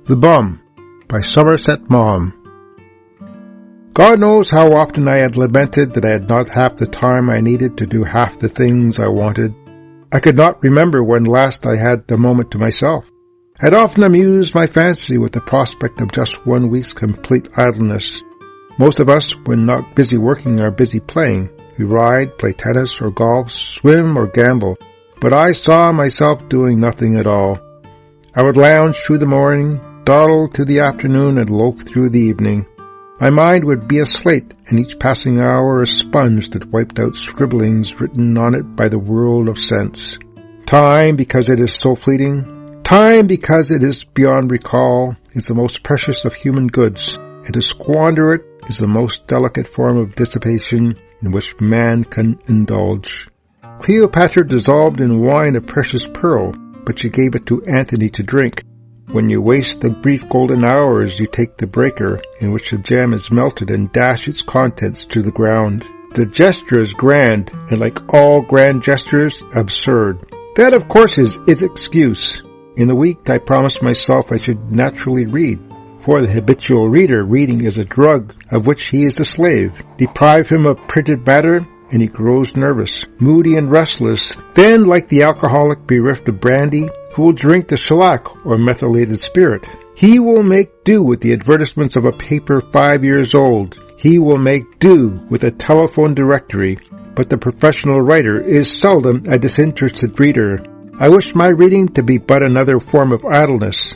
The Bum by Somerset Maugham. God knows how often I had lamented that I had not half the time I needed to do half the things I wanted. I could not remember when last I had the moment to myself. I had often amused my fancy with the prospect of just 1 week's complete idleness. Most of us, when not busy working, are busy playing. We ride, play tennis or golf, swim or gamble. But I saw myself doing nothing at all. I would lounge through the morning, dawdle to the afternoon, and loaf through the evening. My mind would be a slate, and each passing hour a sponge that wiped out scribblings written on it by the world of sense. Time, because it is so fleeting, time, because it is beyond recall, is the most precious of human goods, and to squander it is the most delicate form of dissipation in which man can indulge. Cleopatra dissolved in wine a precious pearl, but she gave it to Antony to drink. When you waste the brief golden hours, you take the breaker in which the gem is melted and dash its contents to the ground. The gesture is grand, and like all grand gestures, absurd. That, of course, is its excuse. In a week, I promised myself I should naturally read. For the habitual reader, reading is a drug of which he is a slave. Deprive him of printed matter, and he grows nervous, moody, and restless. Then, like the alcoholic bereft of brandy, who will drink the shellac or methylated spirit, he will make do with the advertisements of a paper 5 years old. He will make do with a telephone directory. But the professional writer is seldom a disinterested reader. I wish my reading to be but another form of idleness.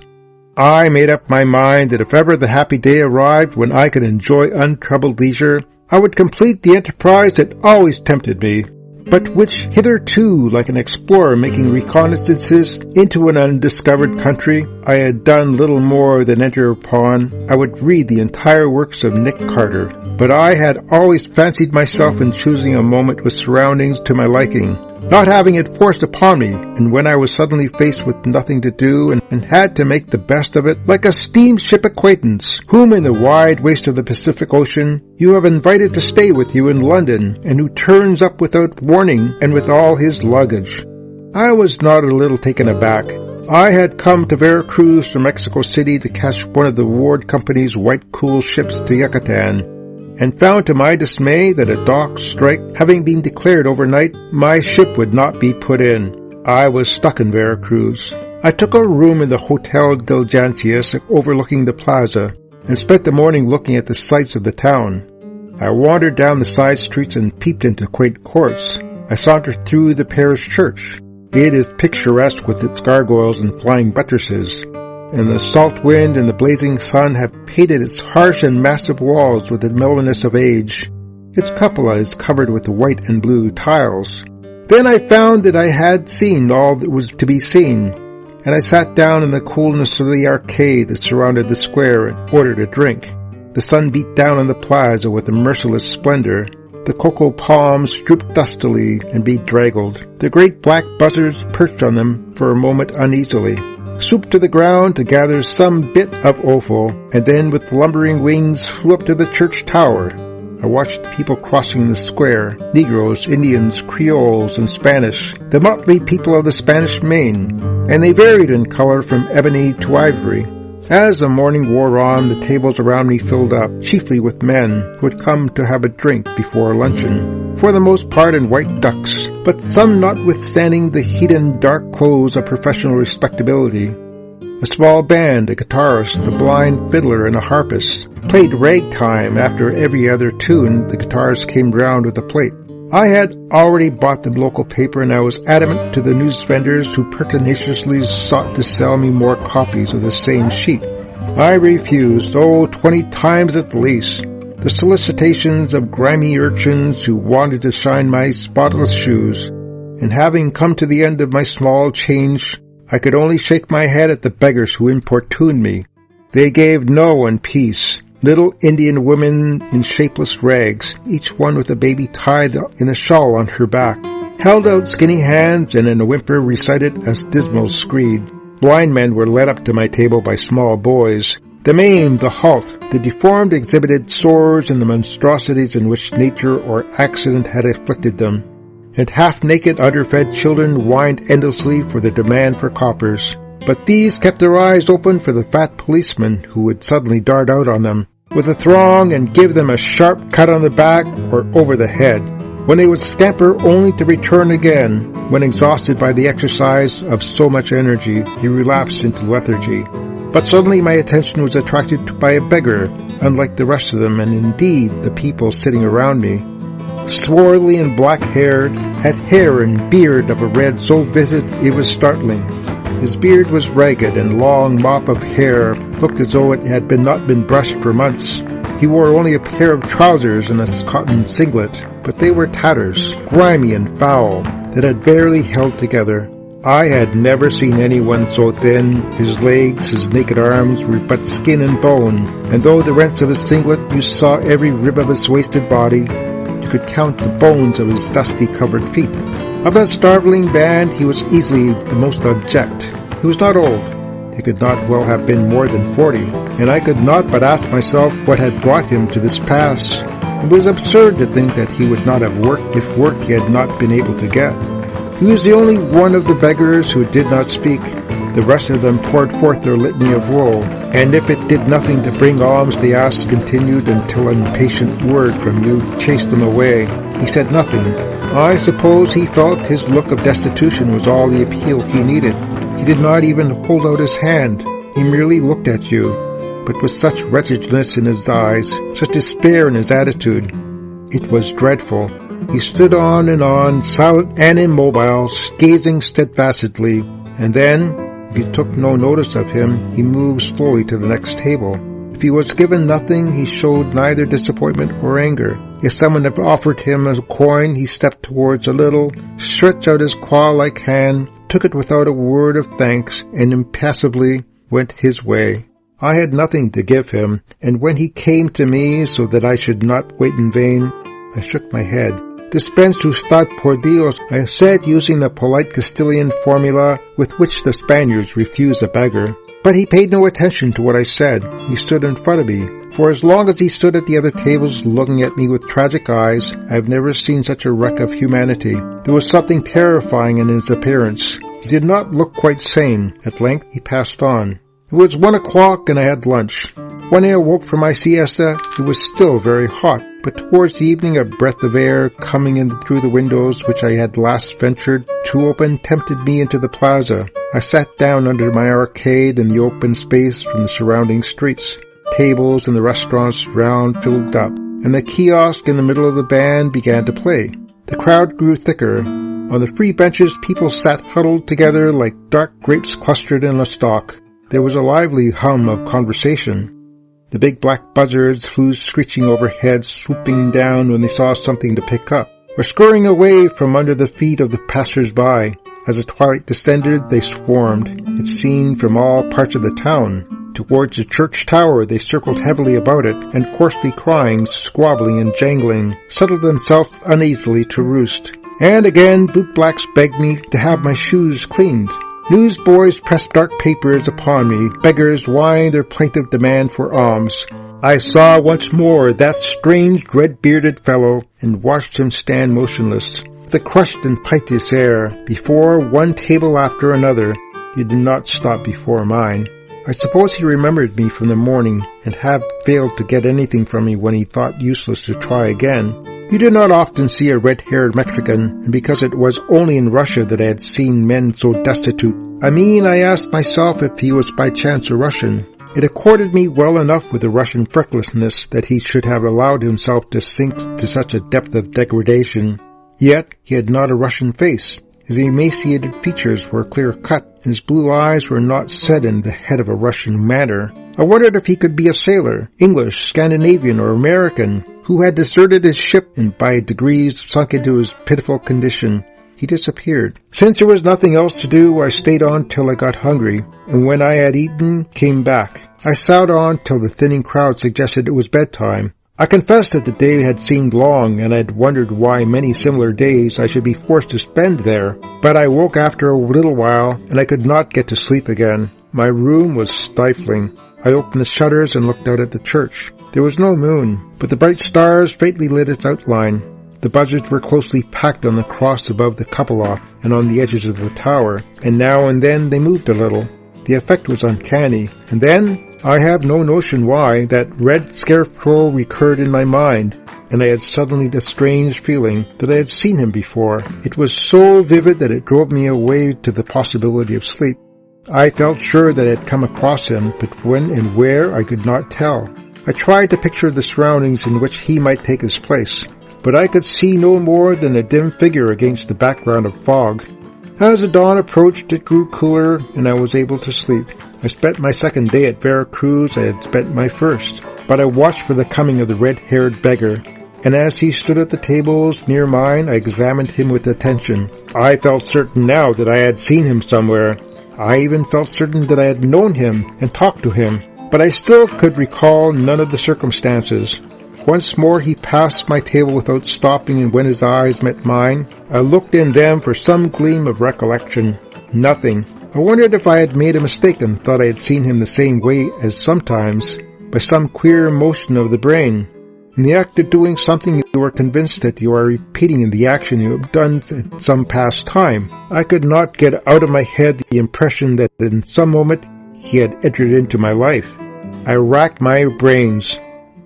I made up my mind that if ever the happy day arrived when I could enjoy untroubled leisure, I would complete the enterprise that always tempted me, but which hitherto, like an explorer making reconnaissances into an undiscovered country, I had done little more than enter upon. I would read the entire works of Nick Carter, but I had always fancied myself in choosing a moment with surroundings to my liking, not having it forced upon me, and when I was suddenly faced with nothing to do and had to make the best of it, like a steamship acquaintance, whom in the wide waste of the Pacific Ocean you have invited to stay with you in London, and who turns up without warning and with all his luggage. I was not a little taken aback. I had come to Veracruz from Mexico City to catch one of the Ward Company's white cool ships to Yucatan, and found to my dismay that a dock strike having been declared overnight, my ship would not be put in. I was stuck in Veracruz. I took a room in the Hotel Diligencias overlooking the plaza, and spent the morning looking at the sights of the town. I wandered down the side streets and peeped into quaint courts. I sauntered through the parish church. It is picturesque with its gargoyles and flying buttresses, and the salt wind and the blazing sun have painted its harsh and massive walls with the mellowness of age. Its cupola is covered with white and blue tiles. Then I found that I had seen all that was to be seen, and I sat down in the coolness of the arcade that surrounded the square and ordered a drink. The sun beat down on the plaza with a merciless splendor. The cocoa palms drooped dustily and bedraggled. The great black buzzards perched on them for a moment uneasily, swooped to the ground to gather some bit of offal, and then with lumbering wings flew up to the church tower. I watched the people crossing the square, Negroes, Indians, Creoles, and Spanish, the motley people of the Spanish Main, and they varied in color from ebony to ivory. As the morning wore on, the tables around me filled up, chiefly with men who had come to have a drink before luncheon, for the most part in white ducks, but some notwithstanding the heat and dark clothes of professional respectability. A small band, a guitarist, a blind fiddler, and a harpist played ragtime. After every other tune, the guitarist came round with a plate. I had already bought the local paper, and I was adamant to the news vendors who pertinaciously sought to sell me more copies of the same sheet. I refused, 20 times at least, the solicitations of grimy urchins who wanted to shine my spotless shoes, and having come to the end of my small change, I could only shake my head at the beggars who importuned me. They gave no one peace. Little Indian women in shapeless rags, each one with a baby tied in a shawl on her back, held out skinny hands and in a whimper recited a dismal screed. Blind men were led up to my table by small boys. The maimed, the halt, the deformed exhibited sores and the monstrosities in which nature or accident had afflicted them, and half-naked, underfed children whined endlessly for the demand for coppers. but these kept their eyes open for the fat policeman who would suddenly dart out on them with a throng and give them a sharp cut on the back or over the head, when they would scamper only to return again. When exhausted by the exercise of so much energy, he relapsed into lethargy. But suddenly my attention was attracted by a beggar, unlike the rest of them, and indeed the people sitting around me. Swarthy and black-haired, had hair and beard of a red so vivid it was startling. His beard was ragged, and long mop of hair looked as though it had not been brushed for months. He wore only a pair of trousers and a cotton singlet, but they were tatters, grimy and foul, that had barely held together. I had never seen anyone so thin. His legs, his naked arms were but skin and bone, and though the rents of his singlet you saw every rib of his wasted body, you could count the bones of his dusty-covered feet. Of that starveling band he was easily the most abject. He was not old. He could not well have been more than 40, and I could not but ask myself what had brought him to this pass. It was absurd to think that he would not have worked if work he had not been able to get. He was the only one of the beggars who did not speak. The rest of them poured forth their litany of woe, and if it did nothing to bring alms, the ask continued until an impatient word from you chased them away. He said nothing. I suppose he felt his look of destitution was all the appeal he needed. He did not even hold out his hand. He merely looked at you, but with such wretchedness in his eyes, such despair in his attitude. It was dreadful. He stood on, silent and immobile, gazing steadfastly, and then, if you took no notice of him, he moved slowly to the next table. If he was given nothing, he showed neither disappointment or anger. If someone had offered him a coin, he stepped towards a little, stretched out his claw-like hand, took it without a word of thanks, and impassively went his way. I had nothing to give him, and when he came to me so that I should not wait in vain, I shook my head. "Dispense usted por Dios," I said, using the polite Castilian formula with which the Spaniards refuse a beggar. But he paid no attention to what I said. He stood in front of me. For as long as he stood at the other tables looking at me with tragic eyes, I have never seen such a wreck of humanity. There was something terrifying in his appearance. He did not look quite sane. At length he passed on. It was 1 o'clock and I had lunch. When I awoke from my siesta, it was still very hot, but towards the evening a breath of air coming in through the windows which I had last ventured to open tempted me into the plaza. I sat down under my arcade in the open space from the surrounding streets. Tables in the restaurants round filled up, and the kiosk in the middle of the band began to play. The crowd grew thicker. On the free benches people sat huddled together like dark grapes clustered in a stalk. There was a lively hum of conversation. The big black buzzards flew screeching overhead, swooping down when they saw something to pick up, or scurrying away from under the feet of the passers-by. As the twilight descended, they swarmed, it seemed, from all parts of the town. Towards the church tower they circled heavily about it, and coarsely crying, squabbling and jangling, settled themselves uneasily to roost. And again bootblacks begged me to have my shoes cleaned. Newsboys pressed dark papers upon me, beggars whined their plaintive demand for alms. I saw once more that strange red-bearded fellow, and watched him stand motionless, with a crushed and piteous air, before one table after another. He did not stop before mine. I suppose he remembered me from the morning, and had failed to get anything from me when he thought useless to try again. You do not often see a red-haired Mexican, and because it was only in Russia that I had seen men so destitute. I asked myself if he was by chance a Russian. It accorded me well enough with the Russian frecklessness that he should have allowed himself to sink to such a depth of degradation. Yet he had not a Russian face. His emaciated features were clear-cut, and his blue eyes were not set in the head of a Russian manner. I wondered if he could be a sailor, English, Scandinavian, or American, who had deserted his ship and by degrees sunk into his pitiful condition. He disappeared. Since there was nothing else to do, I stayed on till I got hungry, and when I had eaten, came back. I sat on till the thinning crowd suggested it was bedtime. I confess that the day had seemed long, and I had wondered why many similar days I should be forced to spend there. But I woke after a little while, and I could not get to sleep again. My room was stifling. I opened the shutters and looked out at the church. There was no moon, but the bright stars faintly lit its outline. The buzzards were closely packed on the cross above the cupola and on the edges of the tower, and now and then they moved a little. The effect was uncanny. And then, I have no notion why, that red scarecrow recurred in my mind, and I had suddenly the strange feeling that I had seen him before. It was so vivid that it drove me away to the possibility of sleep. I felt sure that I had come across him, but when and where I could not tell. I tried to picture the surroundings in which he might take his place, but I could see no more than a dim figure against the background of fog. As the dawn approached, it grew cooler, and I was able to sleep. I spent my second day at Veracruz. I had spent my first, but I watched for the coming of the red-haired beggar, and as he stood at the tables near mine, I examined him with attention. I felt certain now that I had seen him somewhere. I even felt certain that I had known him and talked to him, but I still could recall none of the circumstances. Once more he passed my table without stopping, and when his eyes met mine, I looked in them for some gleam of recollection. Nothing. I wondered if I had made a mistake and thought I had seen him the same way as sometimes, by some queer motion of the brain. In the act of doing something, you are convinced that you are repeating the action you have done at some past time. I could not get out of my head the impression that in some moment he had entered into my life. I racked my brains.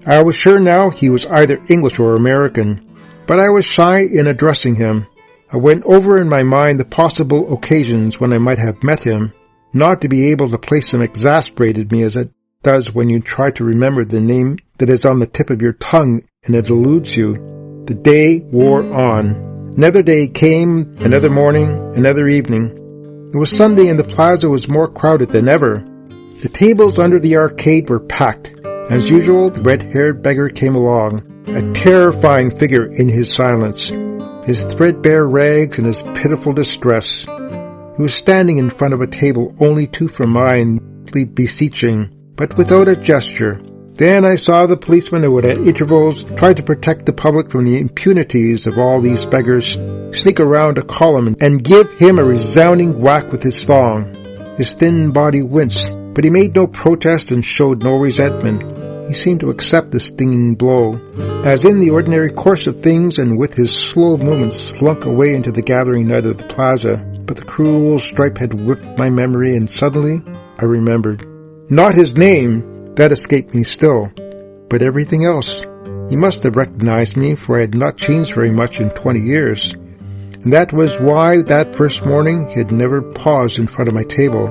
I was sure now he was either English or American, but I was shy in addressing him. I went over in my mind the possible occasions when I might have met him. Not to be able to place him exasperated me as it does when you try to remember the name that is on the tip of your tongue and it eludes you. The day wore on. Another day came, another morning, another evening. It was Sunday and the plaza was more crowded than ever. The tables under the arcade were packed. As usual, the red-haired beggar came along, a terrifying figure in his silence, his threadbare rags and his pitiful distress. He was standing in front of a table only 2 from mine, beseeching, but without a gesture. Then I saw the policeman who would at intervals try to protect the public from the impunities of all these beggars sneak around a column and give him a resounding whack with his thong. His thin body winced, but he made no protest and showed no resentment. He seemed to accept the stinging blow, as in the ordinary course of things, and with his slow movements slunk away into the gathering night of the plaza. But the cruel stripe had whipped my memory, and suddenly I remembered. Not his name, that escaped me still, but everything else. He must have recognized me, for I had not changed very much in 20 years. And that was why that first morning he had never paused in front of my table.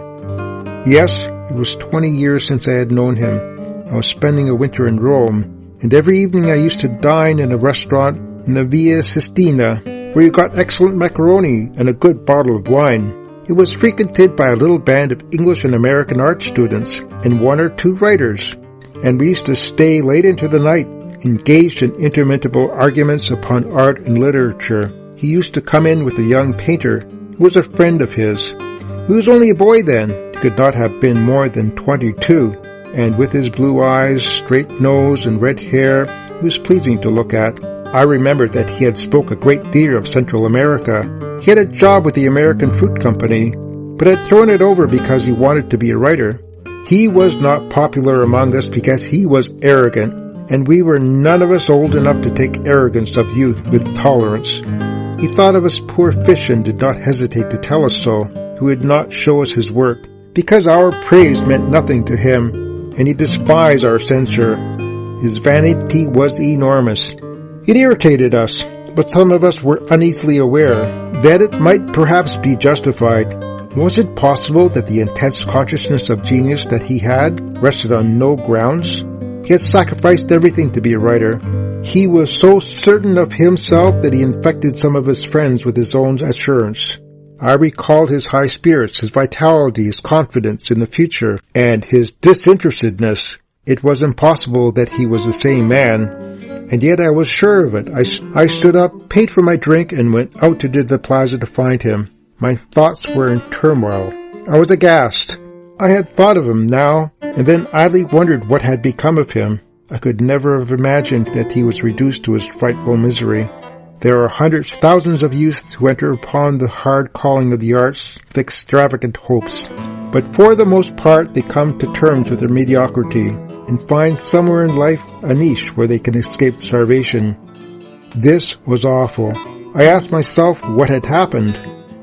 Yes, it was 20 years since I had known him. I was spending a winter in Rome, and every evening I used to dine in a restaurant in the Via Sistina, where you got excellent macaroni and a good bottle of wine. It was frequented by a little band of English and American art students, and 1 or 2 writers, and we used to stay late into the night, engaged in interminable arguments upon art and literature. He used to come in with a young painter, who was a friend of his. He was only a boy then, he could not have been more than 22, and with his blue eyes, straight nose, and red hair, he was pleasing to look at. I remembered that he had spoke a great deal of Central America. He had a job with the American Fruit Company, but had thrown it over because he wanted to be a writer. He was not popular among us because he was arrogant, and we were none of us old enough to take arrogance of youth with tolerance. He thought of us poor fish and did not hesitate to tell us so. He would not show us his work, because our praise meant nothing to him, and he despised our censure. His vanity was enormous. It irritated us, but some of us were uneasily aware that it might perhaps be justified. Was it possible that the intense consciousness of genius that he had rested on no grounds? He had sacrificed everything to be a writer. He was so certain of himself that he infected some of his friends with his own assurance. I recalled his high spirits, his vitality, his confidence in the future, and his disinterestedness. It was impossible that he was the same man, and yet I was sure of it. I stood up, paid for my drink, and went out to the plaza to find him. My thoughts were in turmoil. I was aghast. I had thought of him now, and then idly wondered what had become of him. I could never have imagined that he was reduced to his frightful misery. There are hundreds, thousands of youths who enter upon the hard calling of the arts with extravagant hopes, but for the most part they come to terms with their mediocrity and find somewhere in life a niche where they can escape starvation. This was awful. I asked myself what had happened.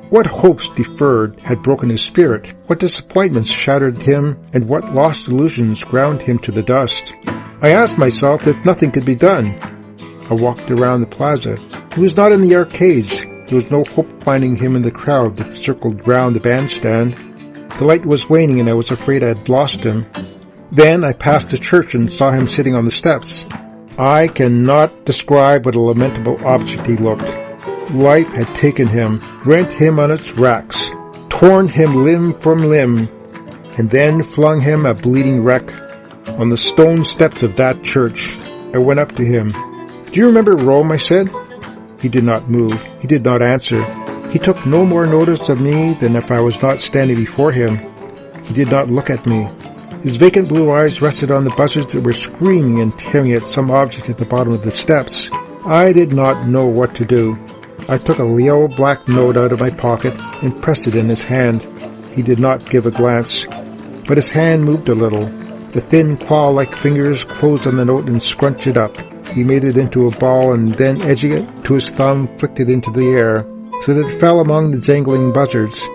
What hopes deferred had broken his spirit? What disappointments shattered him, and what lost illusions ground him to the dust? I asked myself if nothing could be done. I walked around the plaza. He was not in the arcades. There was no hope of finding him in the crowd that circled round the bandstand. The light was waning and I was afraid I had lost him. Then I passed the church and saw him sitting on the steps. I cannot describe what a lamentable object he looked. Life had taken him, rent him on its racks, torn him limb from limb, and then flung him a bleeding wreck on the stone steps of that church. I went up to him. "Do you remember Rome?" I said. He did not move. He did not answer. He took no more notice of me than if I was not standing before him. He did not look at me. His vacant blue eyes rested on the buzzards that were screaming and tearing at some object at the bottom of the steps. I did not know what to do. I took a yellow black note out of my pocket and pressed it in his hand. He did not give a glance, but his hand moved a little. The thin claw-like fingers closed on the note and scrunched it up. He made it into a ball and then, edging it to his thumb, flicked it into the air, so that it fell among the jangling buzzards.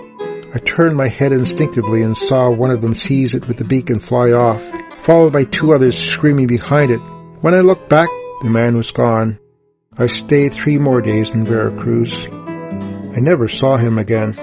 I turned my head instinctively and saw one of them seize it with the beak and fly off, followed by two others screaming behind it. When I looked back, the man was gone. I stayed 3 more days in Veracruz. I never saw him again.